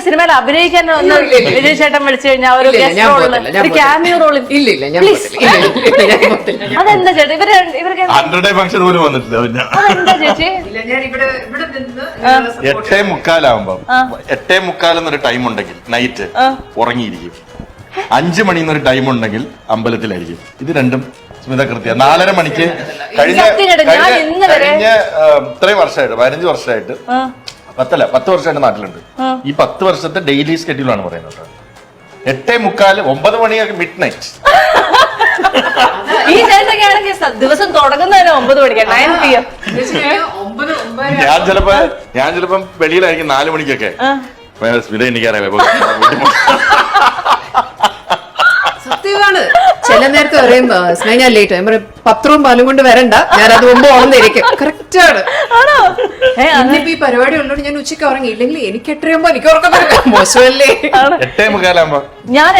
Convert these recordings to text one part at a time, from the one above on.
സിനിമയിൽ അഭിനയിക്കാൻ ഒന്ന് വിജയ് ചേട്ടൻ വിളിച്ചു കഴിഞ്ഞാൽ ഒരു ക്യാമിയോ റോൾ അതെന്താ ചേട്ടാ ഇവർക്ക് 100 ഫംഗ്ഷൻ പോലും വന്നിട്ടില്ല. പിന്നെ അതെന്താ ചേച്ചി 8:45 8:45 എന്നൊരു ടൈം ഉണ്ടെങ്കിൽ നൈറ്റ് ഉറങ്ങിയിരിക്കും. 5 മണി എന്നൊരു ടൈം ഉണ്ടെങ്കിൽ അമ്പലത്തിലായിരിക്കും. ഇത് രണ്ടും സ്മിത കൃത്യ 4:30 മണിക്ക് കഴിഞ്ഞ ഇത്രയും വർഷമായിട്ട് 15 വർഷമായിട്ട് 10 വർഷമായിട്ട് നാട്ടിലുണ്ട്. ഈ 10 വർഷത്തെ ഡെയിലി സ്കെഡ്യൂളാണ് പറയുന്നത്. 8:45 9 മണിയൊക്കെ മിഡ് നൈറ്റ്. ഈ ചേട്ടൊക്കെയാണെങ്കിൽ ദിവസം തുടങ്ങുന്നതിന് 9 മണിക്കാണ് 9 PM. ഞാൻ ചിലപ്പം വെളിയിലായിരിക്കും 4 മണിക്കൊക്കെ. സ്മിത എനിക്കറിയാം സത്യമാണ്. ചില നേരത്തെ പറയും സ്നേഹ ഞാൻ ലേറ്റ് ഞാൻ പറയും പത്രവും പാലും കൊണ്ട് വരണ്ട, ഞാൻ അത് മുമ്പ് ഓർന്നിരിക്കും. കറക്റ്റ് ആണ്. ഇന്നിപ്പോ ഈ പരിപാടി ഉള്ളതുകൊണ്ട് ഞാൻ ഉച്ചയ്ക്ക് ഉറങ്ങി. ഇല്ലെങ്കിൽ എനിക്ക് 8:30 എനിക്ക് ഉറക്കം മോശമല്ലേ. 8:45 ഞാൻ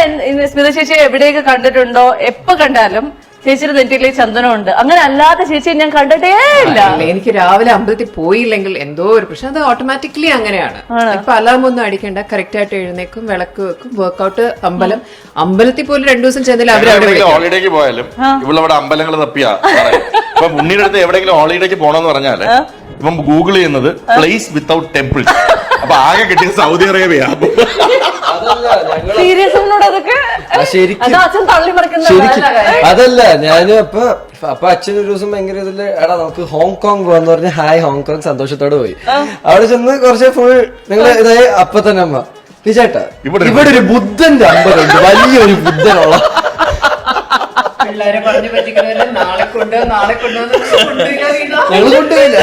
സ്മിത ചേച്ചി എവിടെയൊക്കെ കണ്ടിട്ടുണ്ടോ, എപ്പോ കണ്ടാലും ചേച്ചിയുടെ നെറ്റിയിലെ ചന്ദനമുണ്ട്. അങ്ങനെ അല്ലാതെ ചേച്ചി ഞാൻ കണ്ടിട്ടേ ഇല്ല. എനിക്ക് രാവിലെ അമ്പലത്തിൽ പോയില്ലെങ്കിൽ എന്തോ ഒരു പ്രശ്നം. അത് ഓട്ടോമാറ്റിക്കലി അങ്ങനെയാണ്. ഇപ്പൊ അലാം ഒന്നും അടിക്കണ്ട, കറക്റ്റ് ആയിട്ട് എഴുന്നേക്കും, വിളക്ക് വെക്കും, വർക്ക്ഔട്ട്. അമ്പലത്തിൽ പോലും 2 ദിവസം ചെന്നില്ല അവരവിടെ ഹോളിഡേക്ക് പോയാലും ഇവിടെ അമ്പലങ്ങൾ തപ്പിയാ. ഇപ്പൊ മുന്നിന്റെ അടുത്ത് എവിടെയെങ്കിലും ഹോളിഡേക്ക് പോണെന്ന് പറഞ്ഞാല് ഇപ്പം ഗൂഗിൾ ചെയ്യുന്നത് പ്ലേസ് വിത്തൗട്ട് ടെമ്പിൾ. അപ്പൊ ആകെ കിട്ടിയ സൗദി അറേബ്യ. അതല്ല ഞാനും അപ്പൊ അച്ഛൻ ഒരു ദിവസം ഭയങ്കര ഇതില് എടാ നമുക്ക് ഹോങ്കോങ് പോവാന്ന് പറഞ്ഞ ഹായ് ഹോങ്കോങ് സന്തോഷത്തോടെ പോയി. അവിടെ ചെന്ന് കുറച്ച് ഫുൾ നിങ്ങൾ ഇതായി അപ്പൊ തന്നെ അമ്മ ചേട്ടാ ഇവിടെ ഒരു ബുദ്ധന്റെ അമ്പലമുണ്ട്, വലിയൊരു ബുദ്ധനുള്ള. പിള്ളേരെ പറഞ്ഞു പറ്റിക്കുന്നതല്ല, നാളെ കൊണ്ടുപോയില്ല. ഞങ്ങൾ കൊണ്ടുപോയില്ല.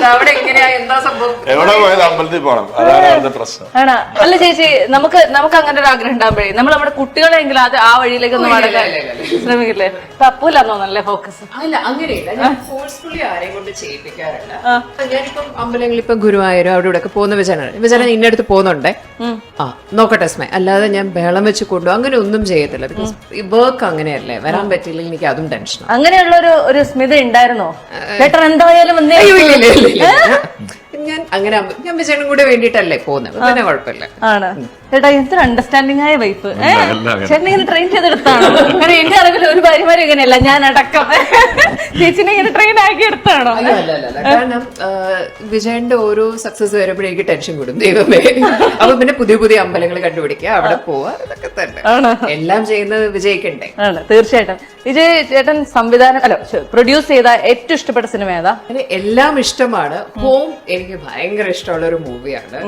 അവിടെ എങ്ങനെയാ എന്താ സംഭവം? എവിടെ പോയത് അമ്പലത്തിൽ പോകണം, അതാണ് അവിടുത്തെ പ്രശ്നം. ആണോ? അല്ല ചേച്ചി, നമുക്ക് അങ്ങനെ ഒരു ആഗ്രഹം ഉണ്ടാകുമ്പോഴേ നമ്മൾ നമ്മുടെ കുട്ടികളെങ്കിലും അത് ആ വഴിയിലേക്ക് ഒന്ന് മടക്കാൻ ശ്രമിക്കില്ലേ? തപ്പൂലെന്ന് തോന്നല്ലേ ഫോക്കസ്? അല്ല അങ്ങനെയില്ല, ഞാൻ ഫോഴ്സ്ഫുള്ളി ആരെയും കൊണ്ട് ചെയ്യിപ്പിക്കാറില്ല. ഞാനിപ്പം അമ്പലങ്ങളിൽ ഇപ്പൊ ഗുരുവായൂരും അവിടെ ഇവിടെ ഒക്കെ പോകുന്ന വിചാരം ഇന്നടുത്ത് പോകുന്നുണ്ടേ, നോക്കട്ടെ സ്മൈ, അല്ലാതെ ഞാൻ ബഹളം വെച്ച് കൊണ്ടു അങ്ങനെ ഒന്നും ചെയ്യത്തില്ല. ബിക്കോസ് ഈ വർക്ക് അങ്ങനെയല്ലേ, വരാൻ പറ്റില്ലെങ്കിൽ എനിക്ക് അതും ടെൻഷൻ. അങ്ങനെയുള്ള ഒരു സ്മിത ഉണ്ടായിരുന്നോ ചേട്ടൻ? എന്തായാലും ഞാൻ വിജയനും കൂടെ വേണ്ടിട്ടല്ലേ പോകുന്നത്, പിന്നെ കുഴപ്പമില്ല. ആണ് ചേട്ടാ, എന്തൊരു അണ്ടർസ്റ്റാൻഡിംഗ് ആയ വൈഫ്. ചേട്ടൻ ഇങ്ങനെ ട്രെയിൻ ചെയ്തെടുത്താണോ? കാരണം എന്റെ അറിവിൽ ഒരു ഭാര്യമാരും ഇങ്ങനെയല്ല, ഞാൻ അടക്കം ചേച്ചിനെ ഇങ്ങനെ ട്രെയിൻ ആക്കി എടുത്താണോ? കാരണം വിജയന്റെ ഓരോ സക്സസ് വരുമ്പോഴേ എനിക്ക് ടെൻഷൻ കൂടും. ദൈവമേ, അപ്പൊ പിന്നെ പുതിയ പുതിയ അമ്പലങ്ങൾ കണ്ടുപിടിക്കുക, അവിടെ പോവാ, ഇതൊക്കെ തന്നെ എല്ലാം ചെയ്യുന്നത് വിജയിക്കണ്ടേ. ആണ് തീർച്ചയായിട്ടും. വിജയ് ചേട്ടൻ പ്രൊഡ്യൂസ് ചെയ്ത ഏറ്റവും ഇഷ്ടപ്പെട്ട സിനിമ ഏതാ? എല്ലാം ഇഷ്ടമാണ്. ഹോം എനിക്ക് ഭയങ്കര ഇഷ്ടമുള്ള ഒരു മൂവിയാണ്.